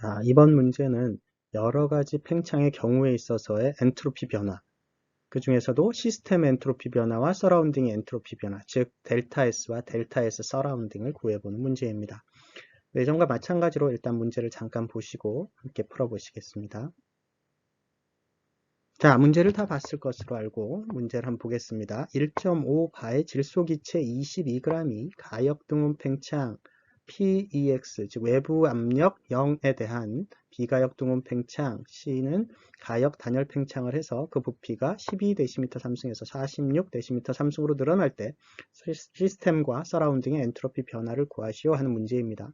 자, 이번 문제는 여러 가지 팽창의 경우에 있어서의 엔트로피 변화, 그 중에서도 시스템 엔트로피 변화와 서라운딩 엔트로피 변화, 즉 델타 S와 델타 S 서라운딩을 구해보는 문제입니다. 예전과 마찬가지로 일단 문제를 잠깐 보시고 함께 풀어보시겠습니다. 자, 문제를 다 봤을 것으로 알고 문제를 한번 보겠습니다. 1.5바의 질소기체 22g이 가역 등온 팽창 PEX, 즉 외부 압력 0에 대한 비가역 등온 팽창 C는 가역 단열 팽창을 해서 그 부피가 12dm 상승해서 46dm 상승으로 늘어날 때 시스템과 서라운딩의 엔트로피 변화를 구하시오 하는 문제입니다.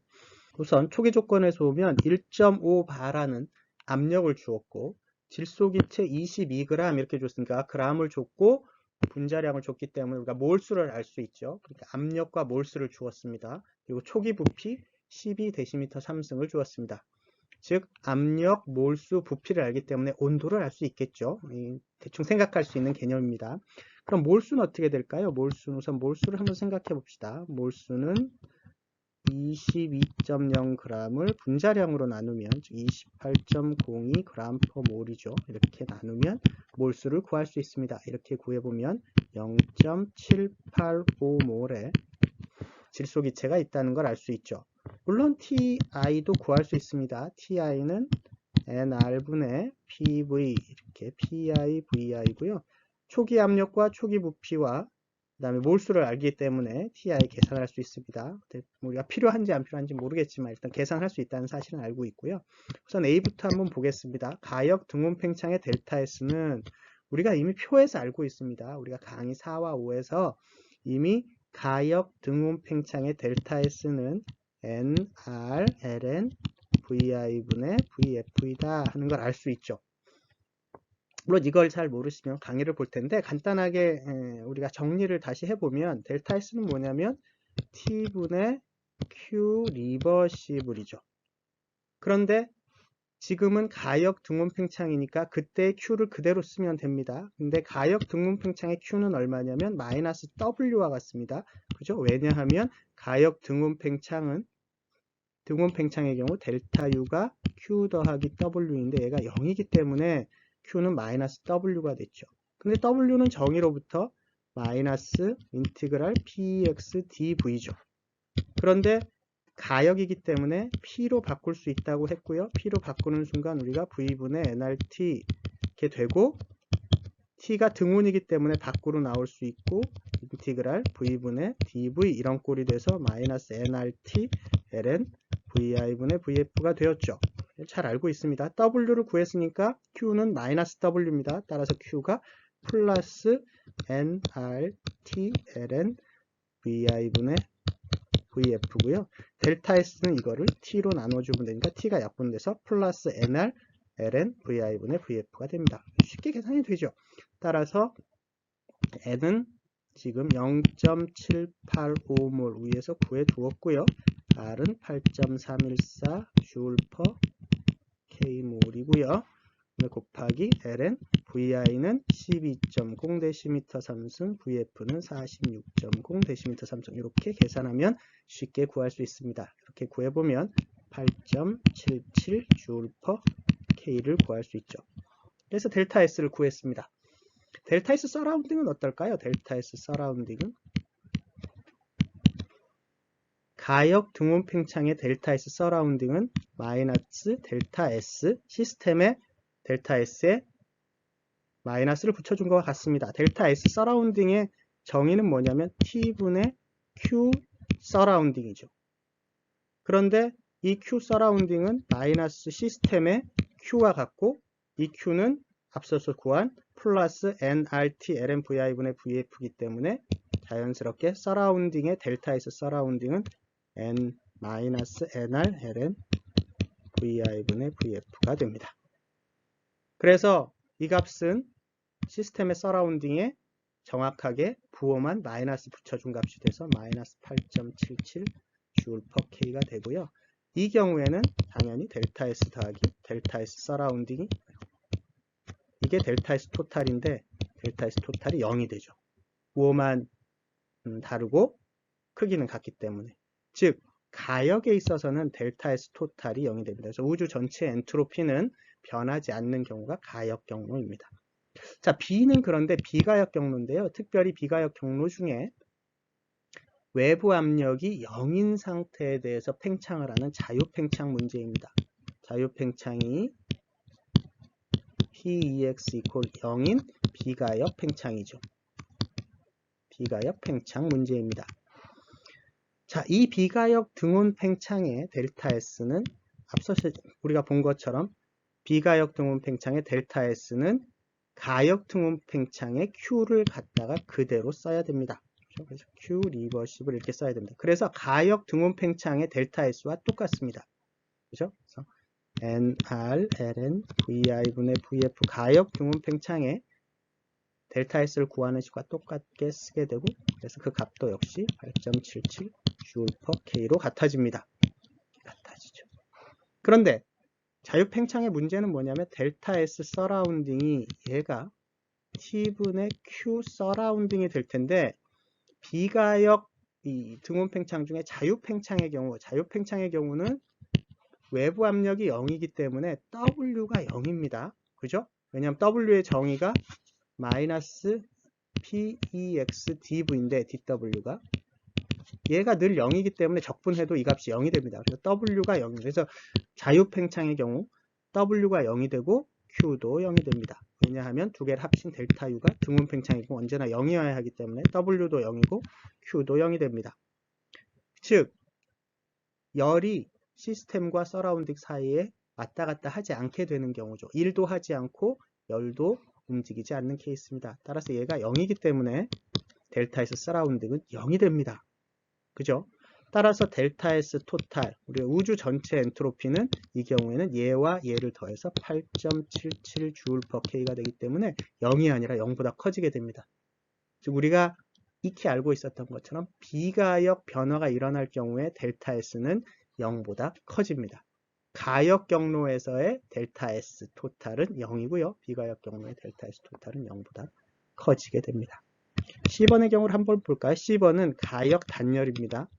우선 초기 조건에서 보면 1.5바라는 압력을 주었고 질소기체 22g 이렇게 줬으니까 g을 줬고 분자량을 줬기 때문에 우리가 몰수를 알 수 있죠. 그러니까 압력과 몰수를 주었습니다. 그리고 초기 부피 12dm 상승을 주었습니다. 즉 압력, 몰수, 부피를 알기 때문에 온도를 알 수 있겠죠. 대충 생각할 수 있는 개념입니다. 그럼 몰수는 어떻게 될까요? 몰수는 우선 몰수를 한번 생각해 봅시다. 몰수는 22.0g을 분자량으로 나누면 28.02g/몰이죠. 이렇게 나누면 몰수를 구할 수 있습니다. 이렇게 구해보면 0.785몰의 질소기체가 있다는 걸 알 수 있죠. 물론 TI도 구할 수 있습니다. TI는 NR분의 PV 이렇게 PI, VI고요. 초기 압력과 초기 부피와 그 다음에 몰수를 알기 때문에 TI 계산할 수 있습니다. 우리가 필요한지 안 필요한지 모르겠지만 일단 계산할 수 있다는 사실은 알고 있고요. 우선 A부터 한번 보겠습니다. 가역 등온 팽창의 델타 S는 우리가 이미 표에서 알고 있습니다. 우리가 강의 4와 5에서 이미 가역 등온 팽창의 델타 S는 NR, LN, VI분의 VF이다 하는 걸 알 수 있죠. 물론 이걸 잘 모르시면 강의를 볼 텐데 간단하게 우리가 정리를 다시 해보면 델타 S는 뭐냐면 T분의 Q 리버시블이죠. 그런데 지금은 가역 등온 팽창이니까 그때 Q를 그대로 쓰면 됩니다. 근데 가역 등온 팽창의 Q는 얼마냐면 마이너스 W와 같습니다. 그죠? 왜냐하면 가역 등온 팽창의 경우 델타 U가 Q 더하기 W인데 얘가 0이기 때문에 Q는 마이너스 W가 됐죠. 근데 W는 정의로부터 마이너스 인티그랄 PX dV죠. 그런데 가역이기 때문에 P로 바꿀 수 있다고 했고요. P로 바꾸는 순간 우리가 V분의 nRT 이렇게 되고 T가 등온이기 때문에 밖으로 나올 수 있고 인티그랄 V분의 dV 이런 꼴이 돼서 마이너스 nRT ln VI분의 VF가 되었죠. 잘 알고 있습니다. W를 구했으니까 Q는 마이너스 W입니다. 따라서 Q가 플러스 nRT ln VI분의 VF고요. 델타 S는 이거를 T로 나눠주면 되니까 T가 약분돼서 플러스 NR ln VI분의 VF가 됩니다. 쉽게 계산이 되죠. 따라서 N은 지금 0.785몰 위에서 구해두었고요. R은 8.314 J/per K몰이고요. 곱하기 ln VI는 12.0dm 삼승, VF는 46.0dm 삼승 이렇게 계산하면 쉽게 구할 수 있습니다. 이렇게 구해보면 8.77 J/per K를 구할 수 있죠. 그래서 델타 S를 구했습니다. 델타 S 서라운딩은 어떨까요? 델타 S 서라운딩은 가역 등온 팽창의 델타 S 서라운딩은 마이너스 델타 S 시스템의 델타 S에 마이너스를 붙여준 것과 같습니다. 델타 S 서라운딩의 정의는 뭐냐면 T분의 Q 서라운딩이죠. 그런데 이 Q 서라운딩은 마이너스 시스템의 Q와 같고 이 Q는 앞서서 구한 플러스 nRT ln VI분의 VF이기 때문에 자연스럽게 서라운딩의 델타 S 서라운딩은 n-nr ln VI분의 VF가 됩니다. 그래서 이 값은 시스템의 서라운딩에 정확하게 부호만 마이너스 붙여준 값이 돼서 마이너스 8.77 J/K가 되고요. 이 경우에는 당연히 델타 S 더하기 델타 S 서라운딩이 이게 델타 S 토탈인데 델타 S 토탈이 0이 되죠. 부호만 다르고 크기는 같기 때문에 즉 가역에 있어서는 델타 S 토탈이 0이 됩니다. 그래서 우주 전체 엔트로피는 변하지 않는 경우가 가역 경로입니다. 자, B는 그런데 비가역 경로인데요. 특별히 비가역 경로 중에 외부 압력이 0인 상태에 대해서 팽창을 하는 자유팽창 문제입니다. 자유팽창이 PEX = 0인 비가역 팽창이죠. 비가역 팽창 문제입니다. 자, 이 비가역 등온 팽창의 델타 S는 앞서 우리가 본 것처럼 비가역 등온 팽창의 델타 S는 가역 등온 팽창의 Q를 갖다가 그대로 써야 됩니다. 그래서 Q 리버시블 이렇게 써야 됩니다. 그래서 가역 등온 팽창의 델타 S와 똑같습니다. 그죠? 그래서 NR, LN, VI분의 VF 가역 등온 팽창의 델타 S를 구하는 식과 똑같게 쓰게 되고, 그래서 그 값도 역시 8.77 J/K로 같아집니다. 같아지죠. 그런데 자유팽창의 문제는 뭐냐면 델타 S 서라운딩이 얘가 T분의 Q 서라운딩이 될 텐데, 비가역 이 등온 팽창 중에 자유팽창의 경우는 외부 압력이 0이기 때문에 W가 0입니다. 그죠? 왜냐하면 W의 정의가 마이너스 PEXDV인데 DW가 얘가 늘 0이기 때문에 적분해도 이 값이 0이 됩니다. 그래서 W가 0. 그래서 자유팽창의 경우 W가 0이 되고 Q도 0이 됩니다. 왜냐하면 두 개를 합친 델타 U가 등온 팽창이고 언제나 0이어야 하기 때문에 W도 0이고 Q도 0이 됩니다. 즉 열이 시스템과 서라운딩 사이에 왔다 갔다 하지 않게 되는 경우죠. 1도 하지 않고 열도 움직이지 않는 케이스입니다. 따라서 얘가 0이기 때문에 델타 S 서라운딩은 0이 됩니다. 그죠? 따라서 델타 S 토탈, 우리 우주 전체 엔트로피는 이 경우에는 얘와 얘를 더해서 8.77 J/K가 되기 때문에 0이 아니라 0보다 커지게 됩니다. 즉 우리가 익히 알고 있었던 것처럼 비가역 변화가 일어날 경우에 델타 S는 0보다 커집니다. 가역 경로에서의 델타 S 토탈은 0이고요. 비가역 경로의 델타 S 토탈은 0보다 커지게 됩니다. C번의 경우를 한번 볼까요? C번은 가역 단열입니다.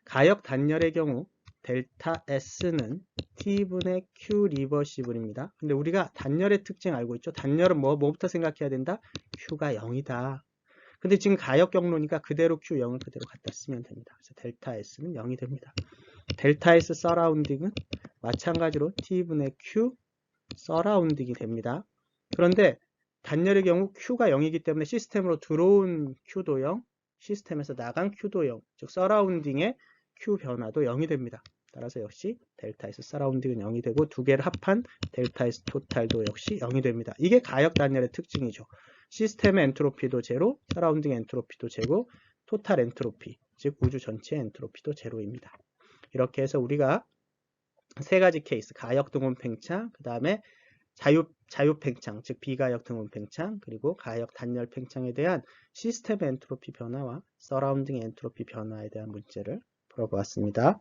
가역 단열의 경우 델타 S는 T분의 Q 리버시블입니다. 근데 우리가 단열의 특징 알고 있죠? 단열은 뭐부터 생각해야 된다? Q가 0이다. 근데 지금 가역 경로니까 그대로 Q 0을 그대로 갖다 쓰면 됩니다. 그래서 델타 S는 0이 됩니다. 델타 S 서라운딩은 마찬가지로 T분의 Q 서라운딩이 됩니다. 그런데 단열의 경우 Q가 0이기 때문에 시스템으로 들어온 Q도 0, 시스템에서 나간 Q도 0, 즉 서라운딩의 Q 변화도 0이 됩니다. 따라서 역시 델타 S 서라운딩은 0이 되고 두 개를 합한 델타 S 토탈도 역시 0이 됩니다. 이게 가역 단열의 특징이죠. 시스템의 엔트로피도 제로, 서라운딩 엔트로피도 제로, 토탈 엔트로피, 즉 우주 전체 엔트로피도 제로입니다. 이렇게 해서 우리가 세 가지 케이스, 가역 등온 팽창, 그 다음에 자유 팽창, 즉 비가역 등온 팽창, 그리고 가역 단열 팽창에 대한 시스템 엔트로피 변화와 서라운딩 엔트로피 변화에 대한 문제를 풀어보았습니다.